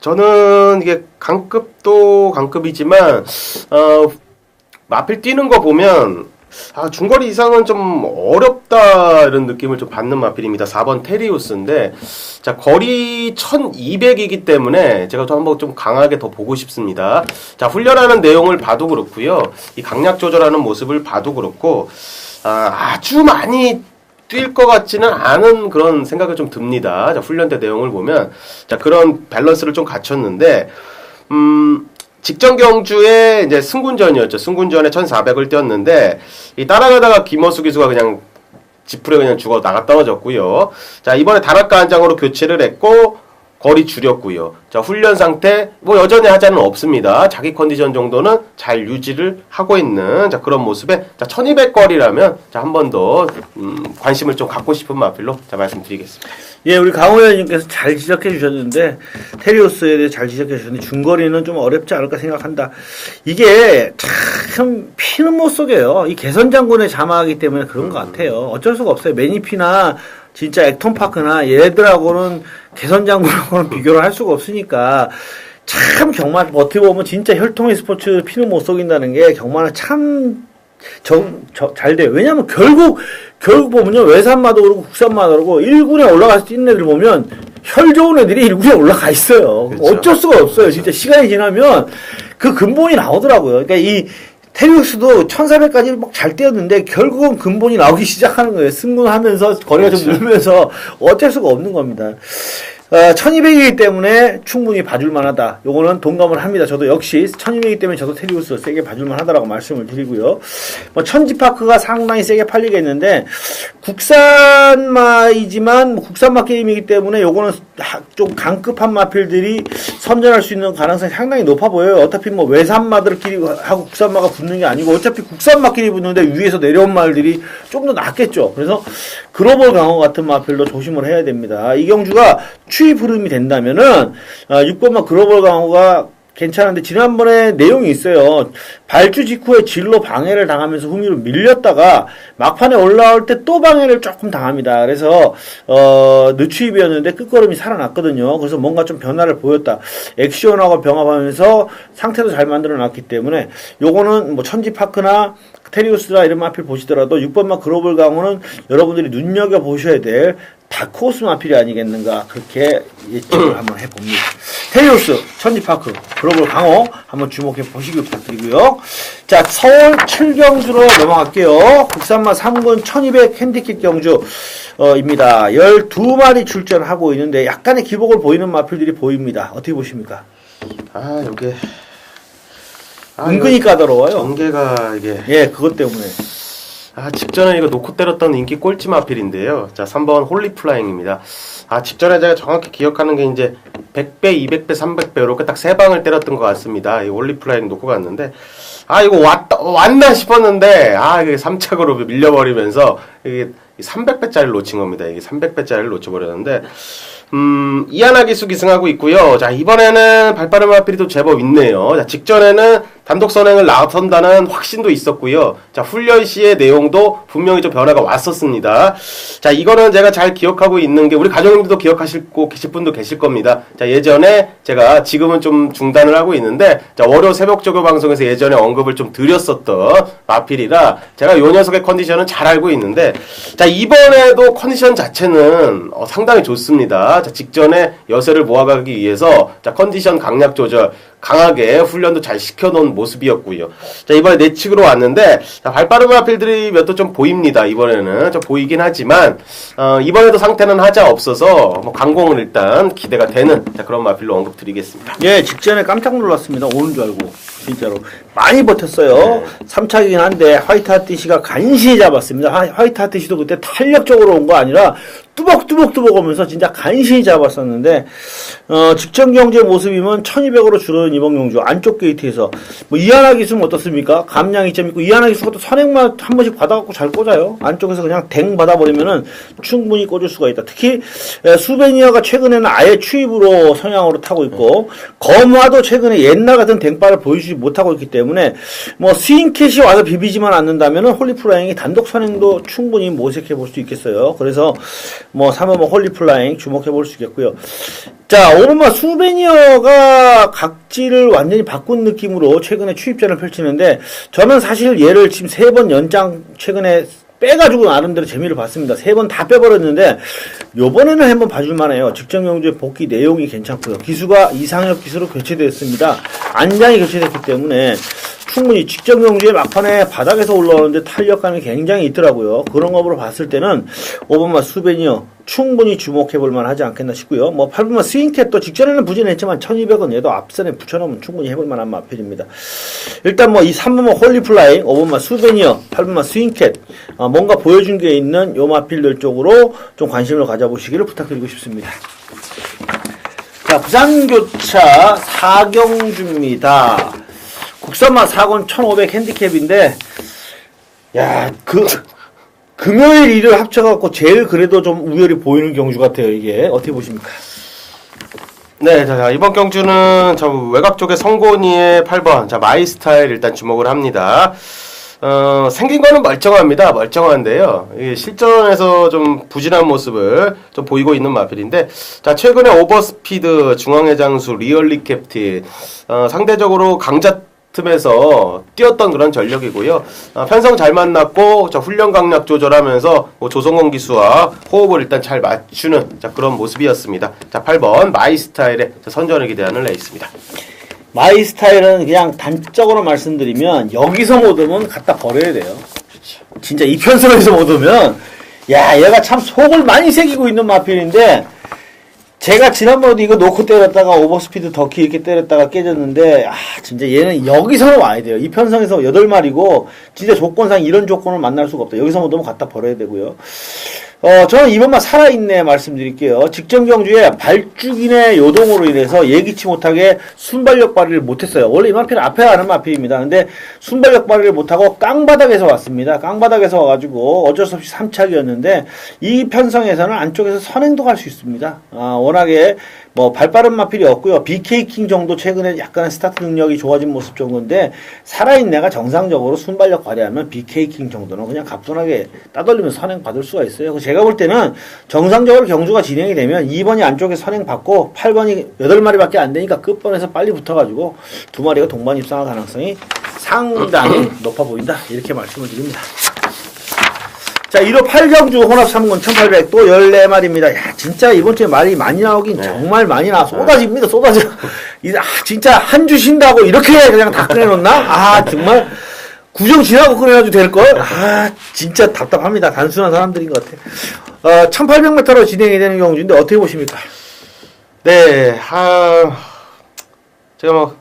저는 이게 강급도 강급이지만, 마필 뛰는 거 보면, 중거리 이상은 좀 어렵다 이런 느낌을 좀 받는 마필입니다. 4번 테리우스인데 자 거리 1200이기 때문에 제가 또 한번 좀 강하게 더 보고 싶습니다. 자 훈련하는 내용을 봐도 그렇고요. 이 강약 조절하는 모습을 봐도 그렇고 아주 많이 뛸 것 같지는 않은 그런 생각이 좀 듭니다. 자 훈련 때 내용을 보면 자 그런 밸런스를 좀 갖췄는데 직전 경주에 이제 승군전이었죠. 승군전에 1400을 뛰었는데 이 따라가다가 김어수 기수가 그냥 지풀에 그냥 죽어 나가 떨어졌고요. 자, 이번에 단학가 한 장으로 교체를 했고 거리 줄였고요. 자, 훈련 상태 뭐 여전히 하자는 없습니다. 자기 컨디션 정도는 잘 유지를 하고 있는 자, 그런 모습에 자, 1200거리라면 자, 한 번 더 관심을 좀 갖고 싶은 마필로 자, 말씀드리겠습니다. 예, 우리 강호 의원님께서 잘 지적해 주셨는데 테리우스에 대해 잘 지적해 주셨는데 중거리는 좀 어렵지 않을까 생각한다. 이게 참 피는 못 속여요. 이 개선 장군의 자마이기 때문에 그런 것 같아요. 어쩔 수가 없어요. 매니피나 진짜 액톤파크나 얘들하고는 개선 장군하고는 비교를 할 수가 없으니까 참 경마 어떻게 보면 진짜 혈통의 스포츠 피는 못 속인다는 게 경마는 참 잘 돼요. 왜냐면 결국 보면요. 외산마도 그렇고 국산마도 그렇고 1군에 올라가서 뛰는 애들 보면 혈 좋은 애들이 1군에 올라가 있어요. 그렇죠. 어쩔 수가 없어요. 진짜 시간이 지나면 그 근본이 나오더라고요. 그러니까 이 테리우스도 1400까지 막 잘 뛰었는데 결국은 근본이 나오기 시작하는 거예요. 승군하면서 거리가 좀 늘면서 어쩔 수가 없는 겁니다. 1200이기 때문에 충분히 봐줄 만하다. 요거는 동감을 합니다. 저도 역시 1200이기 때문에 저도 테리우스 세게 봐줄 만하다라고 말씀을 드리고요. 뭐 천지파크가 상당히 세게 팔리겠는데 국산마이지만 국산마 게임이기 때문에 요거는 좀 강급한 마필들이 선전할 수 있는 가능성이 상당히 높아 보여요. 어차피 뭐 외산마들끼리 하고 국산마가 붙는 게 아니고 어차피 국산마끼리 붙는데 위에서 내려온 마들이 좀 더 낫겠죠. 그래서 글로벌 강호 같은 마필도 조심을 해야 됩니다. 이경주가 추입 흐름이 된다면은 6번마 글로벌 강호가 괜찮은데 지난번에 내용이 있어요. 발주 직후에 진로 방해를 당하면서 후미로 밀렸다가 막판에 올라올 때 또 방해를 조금 당합니다. 그래서 늦추입이었는데 끝걸음이 살아났거든요. 그래서 뭔가 좀 변화를 보였다. 액션하고 병합하면서 상태도 잘 만들어놨기 때문에 요거는 뭐 천지파크나 테리우스나 이런 마필 보시더라도 6번마 글로벌 강호는 여러분들이 눈여겨보셔야 될 다크호스 마필이 아니겠는가 그렇게 예측을 한번 해봅니다. 테리우스, 천지파크, 글로벌 강호 한번 주목해 보시길 부탁드리고요. 자, 서울 칠경주로 넘어갈게요. 국산마 3군 1200 핸디캡 경주 입니다. 12마리 출전하고 있는데 약간의 기복을 보이는 마필들이 보입니다. 어떻게 보십니까? 요게 은근히 까다로워요. 전개가 이게 예, 그것 때문에. 직전에 이거 놓고 때렸던 인기 꼴찌 마필인데요. 자, 3번 홀리플라잉입니다. 직전에 제가 정확히 기억하는 게 이제 100배, 200배, 300배 이렇게 딱 세 방을 때렸던 것 같습니다. 이 홀리플라잉 놓고 갔는데 이거 왔나 싶었는데 이게 3착으로 밀려버리면서 이게 300배짜리를 놓친 겁니다. 이게 300배짜리를 놓쳐버렸는데 이하나 기수 기승하고 있고요. 자, 이번에는 발빠른 마필이 제법 있네요. 자, 직전에는 단독 선행을 나선다는 확신도 있었고요. 자, 훈련 시의 내용도 분명히 좀 변화가 왔었습니다. 자, 이거는 제가 잘 기억하고 있는 게 우리 가족님들도 기억하시고 계실 분도 계실 겁니다. 자, 예전에 제가 지금은 좀 중단을 하고 있는데 자, 월요 새벽 조교 방송에서 예전에 언급을 좀 드렸었던 마필이라 제가 요 녀석의 컨디션은 잘 알고 있는데 자, 이번에도 컨디션 자체는 상당히 좋습니다. 자, 직전에 여세를 모아가기 위해서 자, 컨디션 강약 조절 강하게 훈련도 잘 시켜놓은 모습이었고요. 자, 이번에 내측으로 왔는데 자, 발빠른 마필들이 몇 도 좀 보입니다. 이번에는 좀 보이긴 하지만 이번에도 상태는 하자 없어서 뭐 강공을 일단 기대가 되는 자, 그런 마필로 언급드리겠습니다. 예, 직전에 깜짝 놀랐습니다. 오는 줄 알고. 진짜로. 많이 버텼어요. 네. 3차이긴 한데, 화이트 하티시가 간신히 잡았습니다. 화이트 하티시도 그때 탄력적으로 온 거 아니라, 뚜벅뚜벅 오면서 진짜 간신히 잡았었는데, 직전 경제 모습이면 1200으로 줄어든 이번 경주, 안쪽 게이트에서. 뭐, 이하나 기수는 어떻습니까? 감량 2점 있고, 이하나 기수가 또 선행만 한 번씩 받아갖고 잘 꽂아요. 안쪽에서 그냥 댕 받아버리면은 충분히 꽂을 수가 있다. 특히, 수베니어가 최근에는 아예 추입으로 성향으로 타고 있고, 검화도 최근에 옛날 같은 댕바를 보여주지 못하고 있기 때문에 뭐 스윙캣이 와서 비비지만 않는다면 홀리플라잉이 단독 선행도 충분히 모색해 볼 수 있겠어요. 그래서 뭐 3번 홀리플라잉 주목해 볼 수 있겠고요. 자, 5번마 수베니어가 각지를 완전히 바꾼 느낌으로 최근에 추입전을 펼치는데 저는 사실 얘를 지금 3번 연장 최근에 빼가지고 나름대로 재미를 봤습니다. 3번 다 빼버렸는데 요번에는 한번 봐줄만해요. 직전 경주의 복귀 내용이 괜찮고요. 기수가 이상혁 기수로 교체되었습니다. 안장이 교체됐기 때문에 충분히 직전 경주의 막판에 바닥에서 올라오는데 탄력감이 굉장히 있더라고요. 그런 것으로 봤을 때는 5번마 수베니어 충분히 주목해볼 만하지 않겠나 싶고요. 뭐 8번마 스윙캣도 직전에는 부진했지만 1200원 얘도 앞선에 붙여놓으면 충분히 해볼 만한 마필입니다. 일단 뭐 이 3번마 홀리플라잉, 5번마 수베니어, 8번마 스윙캣 뭔가 보여준 게 있는 요 마필들 쪽으로 좀 관심을 가져보시기를 부탁드리고 싶습니다. 자, 부산교차 사경주입니다. 국산마 4권 1500 핸디캡인데 야, 금요일 일요일 합쳐갖고 제일 그래도 좀 우열이 보이는 경주 같아요. 이게 어떻게 보십니까? 네, 자, 이번 경주는 저 외곽 쪽에 성곤이의 8번 자 마이스타일 일단 주목을 합니다. 생긴 거는 멀쩡합니다. 멀쩡한데요. 이게 실전에서 좀 부진한 모습을 좀 보이고 있는 마필인데, 자 최근에 오버스피드, 중앙의 장수, 리얼리 캡틴 상대적으로 강자 틈에서 뛰었던 그런 전력이고요. 편성 잘 만났고 훈련 강약 조절하면서 뭐 조성원 기수와 호흡을 일단 잘 맞추는 그런 모습이었습니다. 자 8번 마이스타일의 선전을 기대하는 레이스입니다. 마이스타일은 그냥 단적으로 말씀드리면 여기서 못 오면 갖다 버려야 돼요. 진짜 이 편성에서 못 오면 야 얘가 참 속을 많이 새기고 있는 마필인데, 제가 지난번에도 이거 놓고 때렸다가 오버스피드 더 길게 때렸다가 깨졌는데, 진짜 얘는 여기서는 와야 돼요. 이 편성에서 8마리고, 진짜 조건상 이런 조건을 만날 수가 없다. 여기서 못 오면 갖다 버려야 되고요. 저는 이번만 살아있네 말씀드릴게요. 직전 경주에 발죽인의 요동으로 인해서 예기치 못하게 순발력 발휘를 못했어요. 원래 이 마필은 앞에 가는 마필입니다. 근데 순발력 발휘를 못하고 깡바닥에서 왔습니다. 깡바닥에서 와가지고 어쩔 수 없이 3착이었는데, 이 편성에서는 안쪽에서 선행도 갈 수 있습니다. 워낙에 뭐 발빠른 마필이 없고요. BK킹 정도 최근에 약간 스타트 능력이 좋아진 모습 정도인데, 살아있네가 정상적으로 순발력 발휘하면 BK킹 정도는 그냥 가뿐하게 따돌리면 선행 받을 수가 있어요. 제가 볼 때는 정상적으로 경주가 진행이 되면 2번이 안쪽에 선행 받고 8번이 8마리밖에 안 되니까 끝번에서 빨리 붙어가지고 2마리가 동반 입상할 가능성이 상당히 높아 보인다. 이렇게 말씀을 드립니다. 자, 1호 8경주 혼합 3군 1800 또 14마리입니다. 야, 진짜 이번 주에 말이 많이 나오긴 정말 많이 쏟아집니다. 쏟아져. 진짜 한 주 쉰다고 이렇게 그냥 다 꺼내놓나? 정말 구정 지나고 꺼내놔도 될걸? 진짜 답답합니다. 단순한 사람들인 것 같아. 1800m로 진행이 되는 경주인데 어떻게 보십니까? 네, 제가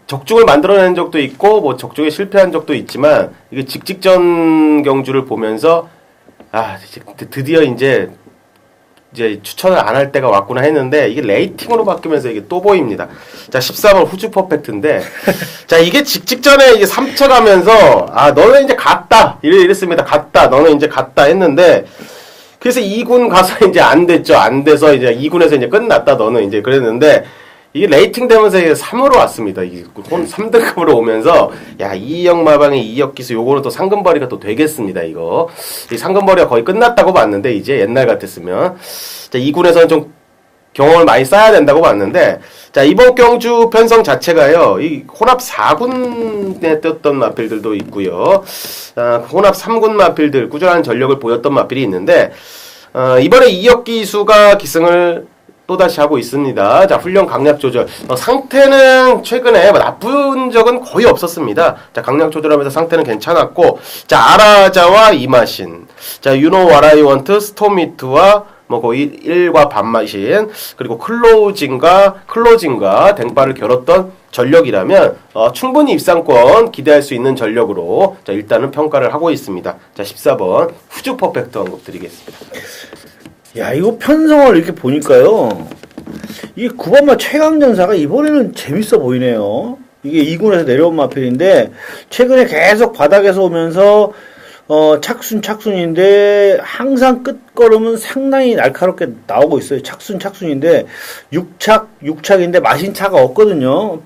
적중을 만들어낸 적도 있고, 뭐 적중에 실패한 적도 있지만, 이게 직직전 경주를 보면서, 드디어 이제 추천을 안 할 때가 왔구나 했는데, 이게 레이팅으로 바뀌면서 이게 또 보입니다. 자, 13번 후주 퍼펙트인데, 자, 이게 직전에 이게 3차 가면서, 너는 이제 갔다. 이랬습니다. 갔다. 너는 이제 갔다 했는데, 그래서 2군 가서 이제 안 됐죠. 안 돼서 이제 2군에서 이제 끝났다. 너는 이제 그랬는데, 이게 레이팅 되면서 3으로 왔습니다. 이게 3등급으로 오면서, 이역 마방의 이역 기수, 요거는 또 상금벌이가 또 되겠습니다, 이거. 이 상금벌이가 거의 끝났다고 봤는데, 이제 옛날 같았으면. 자, 2군에서는 좀 경험을 많이 쌓아야 된다고 봤는데, 자, 이번 경주 편성 자체가요, 이 혼합 4군에 떴던 마필들도 있고요. 혼합 3군 마필들, 꾸준한 전력을 보였던 마필이 있는데, 이번에 이역 기수가 기승을 또다시 하고 있습니다. 자, 훈련 강약 조절. 상태는 최근에 나쁜 적은 거의 없었습니다. 자, 강약 조절하면서 상태는 괜찮았고, 자, 아라자와 이마신. 자, You know what I want, 스톰히트와 거의 1과 반마신, 그리고 클로징과 댕바를 겨뤘던 전력이라면, 충분히 입상권 기대할 수 있는 전력으로, 자, 일단은 평가를 하고 있습니다. 자, 14번, 후주 퍼펙트 언급 드리겠습니다. 야, 이거 편성을 이렇게 보니까요, 이게 9번마 최강전사가 이번에는 재밌어 보이네요. 이게 2군에서 내려온 마필인데, 최근에 계속 바닥에서 오면서, 착순인데, 항상 끝걸음은 상당히 날카롭게 나오고 있어요. 착순인데, 6착인데 마신차가 없거든요.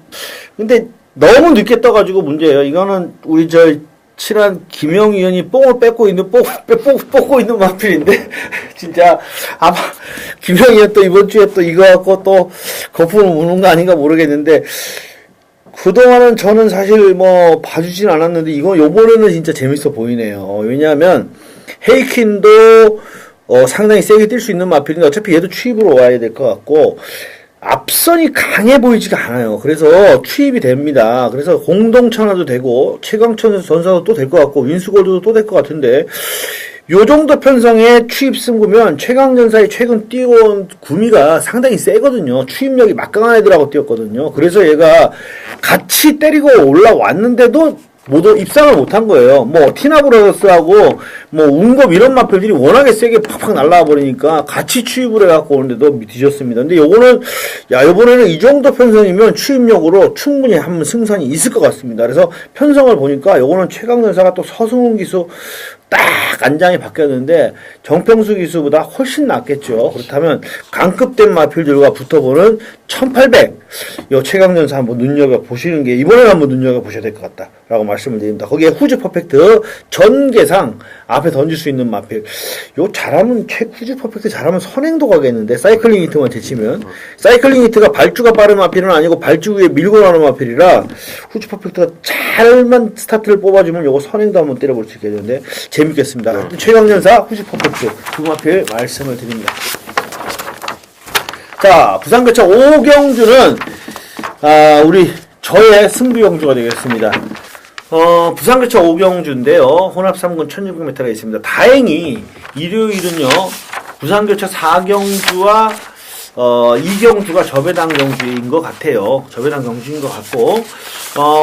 근데 너무 늦게 떠가지고 문제예요. 이거는 우리 친한 김영 의원이 뽕을 뽑고 있는 마필인데, 진짜, 김영 의원 또 이번 주에 또 이거 갖고 또 거품을 무는 거 아닌가 모르겠는데, 그동안은 저는 사실 봐주진 않았는데, 요번에는 진짜 재밌어 보이네요. 왜냐하면, 헤이킨도, 상당히 세게 뛸 수 있는 마필인데, 어차피 얘도 추입으로 와야 될 것 같고, 앞선이 강해 보이지가 않아요. 그래서 추입이 됩니다. 그래서 공동천화도 되고, 최강천 전사도 또 될 것 같고, 윈스골드도 또 될 것 같은데, 요 정도 편성의 추입 승부면 최강전사의 최근 뛰어온 구미가 상당히 세거든요. 추입력이 막강한 애들하고 뛰었거든요. 그래서 얘가 같이 때리고 올라왔는데도 모두 입상을 못한 거예요. 뭐 티나브라더스하고 뭐 운겁 이런 마필들이 워낙에 세게 팍팍 날라와 버리니까 같이 추입을 해갖고 오는데도 뒤졌습니다. 근데 요거는 요번에는 이 정도 편성이면 추입력으로 충분히 한번 승산이 있을 것 같습니다. 그래서 편성을 보니까 요거는 최강전사가 또 서승훈 기수 딱 안장이 바뀌었는데 정평수 기수보다 훨씬 낫겠죠. 그렇다면 강급된 마필들과 붙어보는 1800 요 최강전사 한번 눈여겨보시는 게 이번에는 한번 눈여겨보셔야 될 것 같다 라고 말씀을 드립니다. 거기에 후즈 퍼펙트 전개상 앞에 던질 수 있는 마필 요 잘하면 후즈 퍼펙트 잘하면 선행도 가겠는데 사이클링 히트만 제치면 사이클링 히트가 발주가 빠른 마필은 아니고 발주 위에 밀고 나오는 마필이라 후즈 퍼펙트가 잘만 스타트를 뽑아주면 요거 선행도 한번 때려볼 수 있겠는데 재밌겠습니다. 최강전사 후지 퍼펙트 두 마필 말씀을 드립니다. 자, 부산교차 오경주는 우리 저의 승부경주가 되겠습니다. 부산교차 오경주인데요. 혼합 3군 1600m가 있습니다. 다행히 일요일은요. 부산교차 4경주와 이경주가 저배당 경주인 것 같아요. 저배당 경주인 것 같고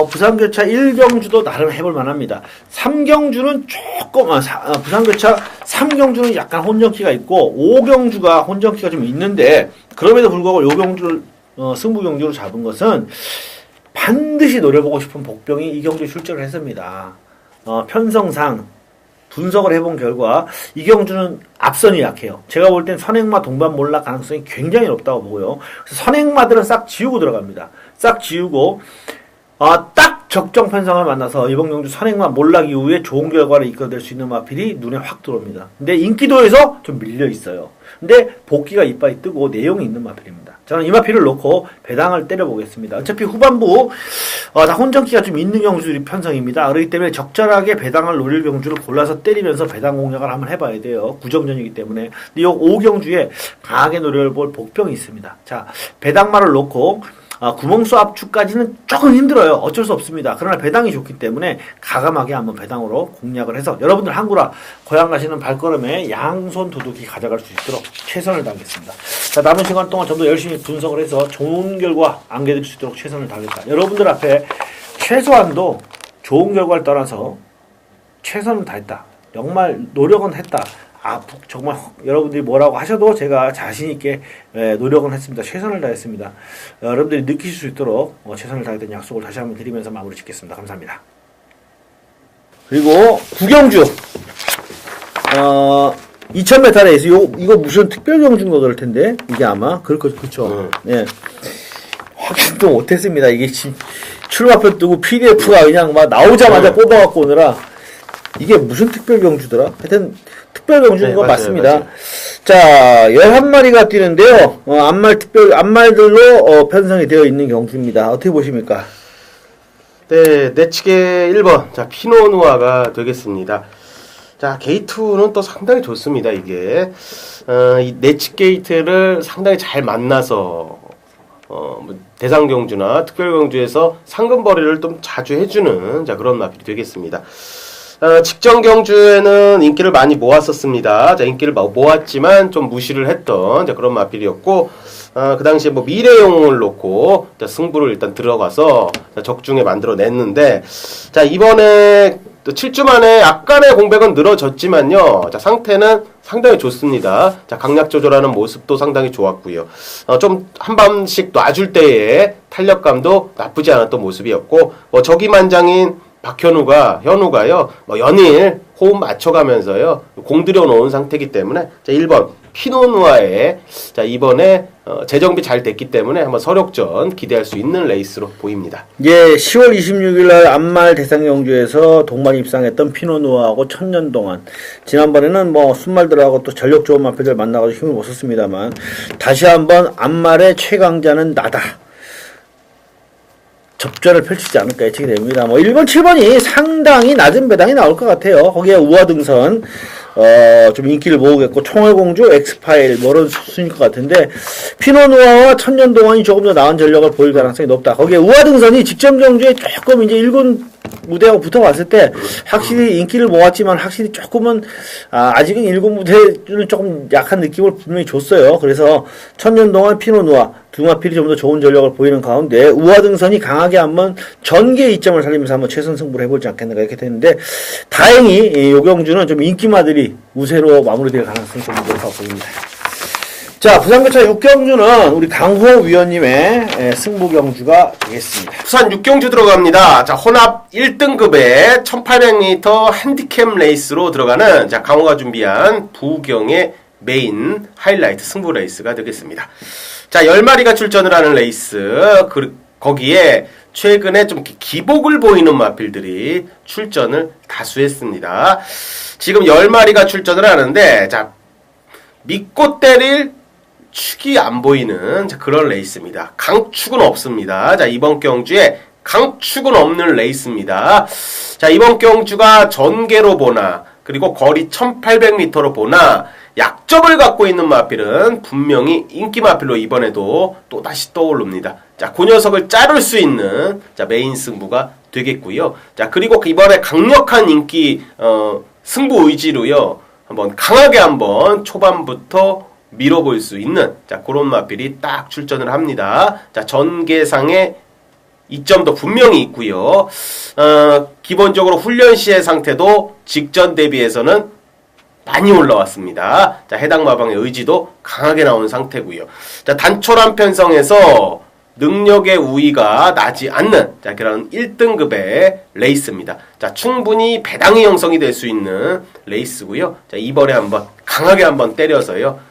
부산교차 1경주도 나름 해볼 만합니다. 3경주는 조금 부산교차 3경주는 약간 혼전기가 있고 5경주가 혼전기가 좀 있는데 그럼에도 불구하고 요 경주를 승부경주로 잡은 것은 반드시 노려보고 싶은 복병이 이 경주에 출전을 했습니다. 편성상 분석을 해본 결과 이경주는 앞선이 약해요. 제가 볼 땐 선행마 동반 몰락 가능성이 굉장히 높다고 보고요. 그래서 선행마들은 싹 지우고 들어갑니다. 싹 지우고 딱 적정 편성을 만나서 이번 경주 선행마 몰락 이후에 좋은 결과를 이끌어낼 수 있는 마필이 눈에 확 들어옵니다. 근데 인기도에서 좀 밀려 있어요. 근데 복귀가 이빨이 뜨고 내용이 있는 마필입니다. 저는 이 마필을 놓고 배당을 때려보겠습니다. 어차피 후반부 다 혼전기가 좀 있는 경주들이 편성입니다. 그렇기 때문에 적절하게 배당을 노릴 경주를 골라서 때리면서 배당 공략을 한번 해봐야 돼요. 구정전이기 때문에. 근데 이 5경주에 강하게 노려볼 복병이 있습니다. 자, 배당말을 놓고 구멍수 압축까지는 조금 힘들어요. 어쩔 수 없습니다. 그러나 배당이 좋기 때문에 가감하게 한번 배당으로 공략을 해서 여러분들 한구라 고향 가시는 발걸음에 양손 도둑이 가져갈 수 있도록 최선을 다하겠습니다. 자, 남은 시간 동안 좀 더 열심히 분석을 해서 좋은 결과 안겨드릴 수 있도록 최선을 다하겠다. 여러분들 앞에 최소한도 좋은 결과를 떠나서 최선을 다했다. 정말 노력은 했다. 정말 여러분들이 뭐라고 하셔도 제가 자신있게 노력은 했습니다. 최선을 다했습니다. 여러분들이 느끼실 수 있도록 최선을 다했던 약속을 다시 한번 드리면서 마무리 짓겠습니다. 감사합니다. 그리고 구경주 2000m 레이스 이거 무슨 특별 경주인 거 그럴 텐데 이게 아마 그렇죠. 예. 확인도 못했습니다. 이게 출마표 뜨고 PDF가 그냥 막 나오자마자 뽑아갖고 오느라 이게 무슨 특별 경주더라? 하여튼 특별 경주인 거 맞습니다. 맞아요. 자, 11마리가 뛰는데요. 앞말들로 편성이 되어 있는 경주입니다. 어떻게 보십니까? 네, 내치게 1번. 자, 피노누아가 되겠습니다. 자, 게이트는 또 상당히 좋습니다, 이게. 이 내치 게이트를 상당히 잘 만나서, 대상 경주나 특별 경주에서 상금벌이를 좀 자주 해주는, 자, 그런 마필이 되겠습니다. 직전 경주에는 인기를 많이 모았었습니다. 자, 인기를 모았지만 좀 무시를 했던, 자, 그런 마필이었고, 그 당시에 뭐 미래용을 놓고, 자, 승부를 일단 들어가서, 자, 적중에 만들어냈는데, 자, 이번에 또 7주 만에 약간의 공백은 늘어졌지만요. 자, 상태는 상당히 좋습니다. 자, 강약 조절하는 모습도 상당히 좋았고요. 좀 한 번씩 놔줄 때의 탄력감도 나쁘지 않았던 모습이었고, 저기만장인 현우가요, 연일 호흡 맞춰가면서요, 공들여 놓은 상태이기 때문에, 자, 1번, 피노누아에, 자, 이번에, 재정비 잘 됐기 때문에 한번 서력전 기대할 수 있는 레이스로 보입니다. 예, 10월 26일날 안말 대상 경주에서 동반 입상했던 피노누아하고 천년 동안, 지난번에는 순말들하고 또 전력 좋은 마필들 만나가지고 힘을 못 썼습니다만, 다시 한번 안말의 최강자는 나다. 접전을 펼치지 않을까 예측이 됩니다. 1번, 7번이 상당히 낮은 배당이 나올 것 같아요. 거기에 우화등선, 좀 인기를 모으겠고, 총알공주, 엑스파일, 이런 순일 것 같은데, 피노누아와 천년동안이 조금 더 나은 전력을 보일 가능성이 높다. 거기에 우화등선이 직전 경주에 조금 이제 1군 무대하고 붙어봤을 때 확실히 인기를 모았지만 확실히 조금은 아직은 1군 무대는 조금 약한 느낌을 분명히 줬어요. 그래서 천년 동안 피노누아 두 마필이 좀 더 좋은 전력을 보이는 가운데 우하등선이 강하게 한번 전개 이점을 살리면서 한번 최선 승부를 해보지 않겠는가 이렇게 됐는데 다행히 요경주는 좀 인기마들이 우세로 마무리될 가능성이 좀 높아 보입니다. 자, 부산교차 6경주는 우리 강호 위원님의 승부 경주가 되겠습니다. 부산 6경주 들어갑니다. 자, 혼합 1등급의 1800m 핸디캡 레이스로 들어가는 자, 강호가 준비한 부경의 메인 하이라이트 승부 레이스가 되겠습니다. 자, 10마리가 출전을 하는 레이스. 거기에 최근에 좀 기복을 보이는 마필들이 출전을 다수했습니다. 지금 10마리가 출전을 하는데 자, 믿고 때릴 축이 안 보이는 그런 레이스입니다. 강축은 없습니다. 자, 이번 경주에 강축은 없는 레이스입니다. 자, 이번 경주가 전개로 보나 그리고 거리 1800m로 보나 약점을 갖고 있는 마필은 분명히 인기 마필로 이번에도 또다시 떠오릅니다. 자, 그 녀석을 자를 수 있는 자, 메인 승부가 되겠고요. 자, 그리고 이번에 강력한 인기 승부 의지로요. 한번 강하게 한번 초반부터 밀어볼 수 있는 자, 그런 마필이 딱 출전을 합니다. 자, 전개상의 이점도 분명히 있고요. 기본적으로 훈련 시의 상태도 직전 대비해서는 많이 올라왔습니다. 자, 해당 마방의 의지도 강하게 나온 상태고요. 자, 단촐한 편성에서 능력의 우위가 나지 않는 자, 그런 1등급의 레이스입니다. 자, 충분히 배당이 형성이 될 수 있는 레이스고요. 자, 이번에 한번 강하게 한번 때려서요.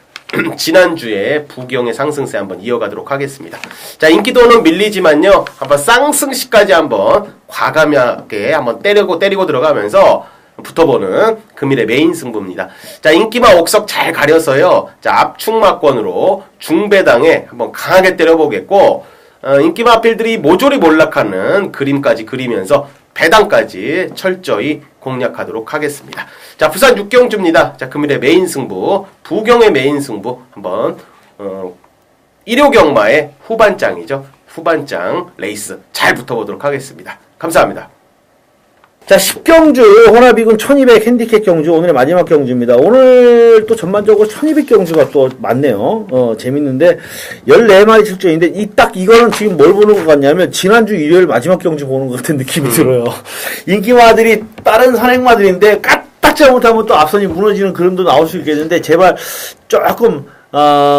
지난주에 부경의 상승세 한번 이어가도록 하겠습니다. 자, 인기도는 밀리지만요. 한번 쌍승시까지 한번 과감하게 한번 때리고 들어가면서 붙어보는 금일의 메인 승부입니다. 자, 인기마 옥석 잘 가려서요. 자, 압축마권으로 중배당에 한번 강하게 때려보겠고, 인기마 필들이 모조리 몰락하는 그림까지 그리면서 배당까지 철저히 공략하도록 하겠습니다. 자, 부산 6경주입니다. 자, 금일의 메인 승부, 부경의 메인 승부 한번 일요경마의 후반장이죠. 후반장 레이스 잘 붙어보도록 하겠습니다. 감사합니다. 자, 10경주 혼합이군 1200 핸디캡 경주 오늘의 마지막 경주입니다. 오늘 또 전반적으로 1200 경주가 또 많네요. 재밌는데 14마리 출전인데 이거는 지금 뭘 보는 것 같냐면 지난주 일요일 마지막 경주 보는 것 같은 느낌이 들어요. 인기마들이 다른 선행마들인데 까딱 잘못하면 또 앞선이 무너지는 그림도 나올 수 있겠는데 제발 조금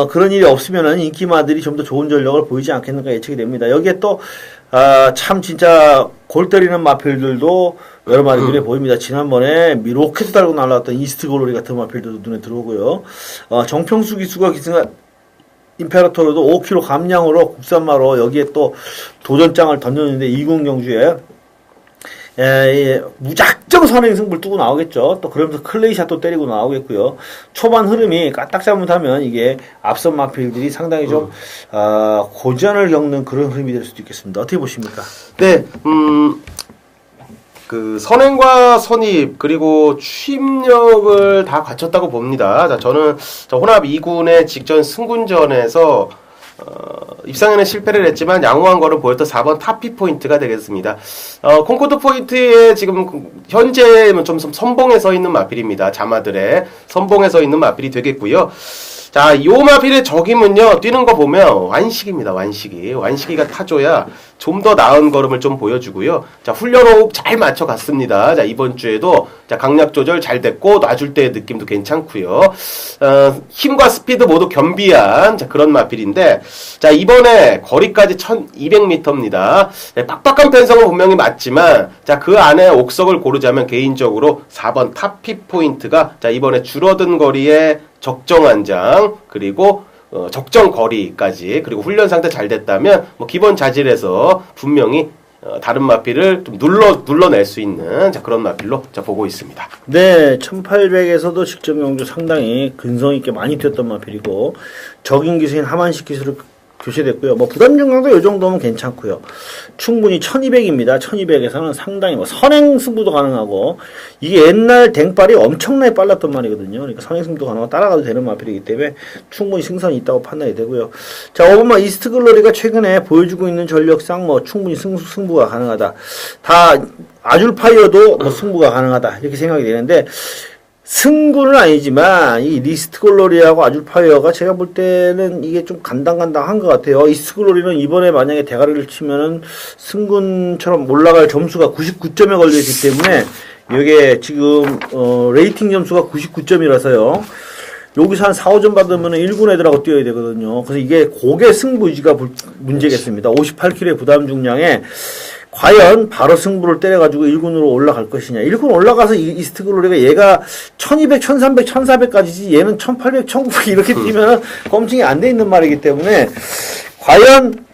그런 일이 없으면은 인기마들이 좀 더 좋은 전력을 보이지 않겠는가 예측이 됩니다. 여기에 또 참 진짜 골 때리는 마필들도 여러 마리 눈에 보입니다. 지난번에 로켓 달고 날라왔던 이스트 글로리 같은 마필들도 눈에 들어오고요. 정평수 기수가 기승한 임페라토르도 5kg 감량으로 국산마로 여기에 또 도전장을 던졌는데 2군 경주에 무작정 선행 승부를 두고 나오겠죠. 또 그러면서 클레이샷도 때리고 나오겠고요. 초반 흐름이 까딱 잘못하면 이게 앞선 마필들이 상당히 좀 고전을 겪는 그런 흐름이 될 수도 있겠습니다. 어떻게 보십니까? 네, 그 선행과 선입 그리고 추임력을 다 갖췄다고 봅니다. 자, 저는 혼합 2군의 직전 승군전에서 입상에는 실패를 했지만 양호한 거를 보였던 4번 타피 포인트가 되겠습니다. 콩코드 포인트에 지금 현재 좀 선봉에 서 있는 마필입니다. 자마들의 선봉에 서 있는 마필이 되겠고요. 자, 이 마필의 적임은요, 뛰는 거 보면 완식입니다. 완식이가 타줘야 좀 더 나은 걸음을 좀 보여주고요. 자, 훈련 호흡 잘 맞춰갔습니다. 자, 이번 주에도 자, 강약 조절 잘 됐고 놔줄 때의 느낌도 괜찮고요. 힘과 스피드 모두 겸비한 자, 그런 마필인데, 자, 이번에 거리까지 1200m입니다. 네, 빡빡한 편성은 분명히 맞지만, 자, 그 안에 옥석을 고르자면 개인적으로 4번 타피 포인트가 자, 이번에 줄어든 거리에 적정한 장 그리고 적정 거리까지 그리고 훈련 상태 잘 됐다면 뭐 기본 자질에서 분명히 다른 마필을 좀 눌러낼 수 있는 자, 그런 마필로 자, 보고 있습니다. 네, 1800에서도 직전 경주 상당히 근성 있게 많이 뛰었던 마필이고 적인 기수인 하만식 기수를 교체됐고요. 뭐 부담 중량도 이 정도면 괜찮고요. 충분히 1200입니다. 1200에서는 상당히 뭐 선행 승부도 가능하고 이게 옛날 댕발이 엄청나게 빨랐던 말이거든요. 그러니까 선행 승부도 가능하고 따라가도 되는 마필이기 때문에 충분히 승산이 있다고 판단이 되고요. 자, 오버마 이스트 글로리가 최근에 보여주고 있는 전력상 뭐 충분히 승부가 가능하다. 다 아줄파이어도 뭐 승부가 가능하다. 이렇게 생각이 되는데 승부는 아니지만 이 리스트 글로리하고 아줄파이어가 제가 볼 때는 이게 좀 간당간당한 것 같아요. 이스트 글로리는 이번에 만약에 대가리를 치면은 승군처럼 올라갈 점수가 99점에 걸려있기 때문에 이게 지금 레이팅 점수가 99점이라서요. 여기서 한 4, 5점 받으면 1군 애들하고 뛰어야 되거든요. 그래서 이게 고개 승부 유지가 문제겠습니다. 58kg의 부담 중량에 과연 바로 승부를 때려가지고 1군으로 올라갈 것이냐. 1군 올라가서 이스트 글로리가 얘가 1200, 1300, 1400까지지 얘는 1800, 1900 이렇게 뛰면은 검증이 안 돼 있는 말이기 때문에 과연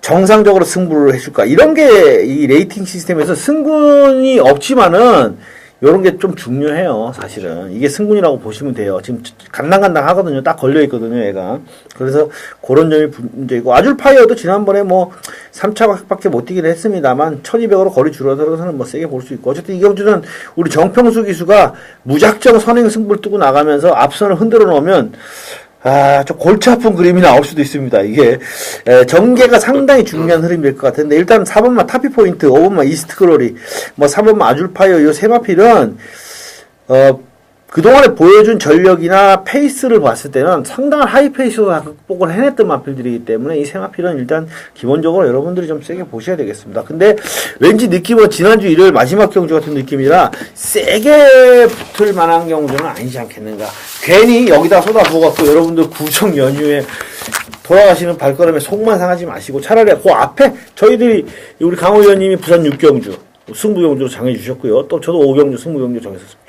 정상적으로 승부를 해줄까. 이런 게 이 레이팅 시스템에서 승군이 없지만은 요런 게 좀 중요해요, 사실은. 이게 승군이라고 보시면 돼요. 지금 간당간당 하거든요. 딱 걸려있거든요, 얘가. 그래서 그런 점이 문제이고, 아줄파이어도 지난번에 뭐 3차밖에 못 뛰긴 했습니다만, 1200으로 거리 줄어들어서는 뭐 세게 볼 수 있고, 어쨌든 이 경주는 우리 정평수 기수가 무작정 선행 승부를 뜨고 나가면서 앞선을 흔들어 놓으면, 좀 골치 아픈 그림이 나올 수도 있습니다. 이게, 전개가 상당히 중요한 흐름이 될 것 같은데, 일단 4번마 타피 포인트, 5번마 이스트 글로리, 뭐 3번마 아줄파이어, 요 세 마필은, 그동안에 보여준 전력이나 페이스를 봤을 때는 상당한 하이 페이스로 극복을 해냈던 마필들이기 때문에 이 세 마필은 일단 기본적으로 여러분들이 좀 세게 보셔야 되겠습니다. 근데 왠지 느낌은 지난주 일요일 마지막 경주 같은 느낌이라 세게 붙을 만한 경주는 아니지 않겠는가. 괜히 여기다 쏟아부어갖고 여러분들 구정 연휴에 돌아가시는 발걸음에 속만 상하지 마시고 차라리 그 앞에 저희들이 우리 강호 의원님이 부산 6경주 승부경주로 정해주셨고요. 또 저도 5경주 승부경주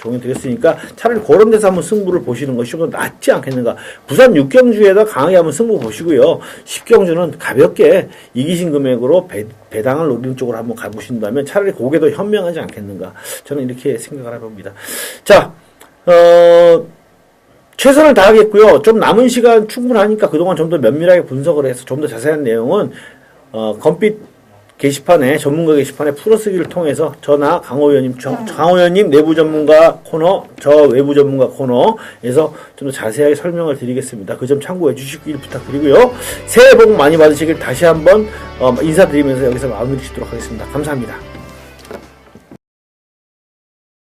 정해드렸으니까 차라리 그런 데서 한번 승부를 보시는 것이 좀 낫지 않겠는가. 부산 6경주에다 강하게 한번 승부 보시고요. 10경주는 가볍게 이기신 금액으로 배당을 노리는 쪽으로 한번 가보신다면 차라리 그게 더 현명하지 않겠는가. 저는 이렇게 생각을 해봅니다. 자, 최선을 다하겠고요. 좀 남은 시간 충분하니까 그동안 좀 더 면밀하게 분석을 해서 좀 더 자세한 내용은 검빛 게시판에 전문가 게시판에 풀어쓰기를 통해서 저나 강호 의원님 내부 전문가 코너, 저 외부 전문가 코너에서 좀 더 자세하게 설명을 드리겠습니다. 그 점 참고해 주시길 부탁드리고요. 새해 복 많이 받으시길 다시 한번 인사드리면서 여기서 마무리 짓도록 하겠습니다. 감사합니다.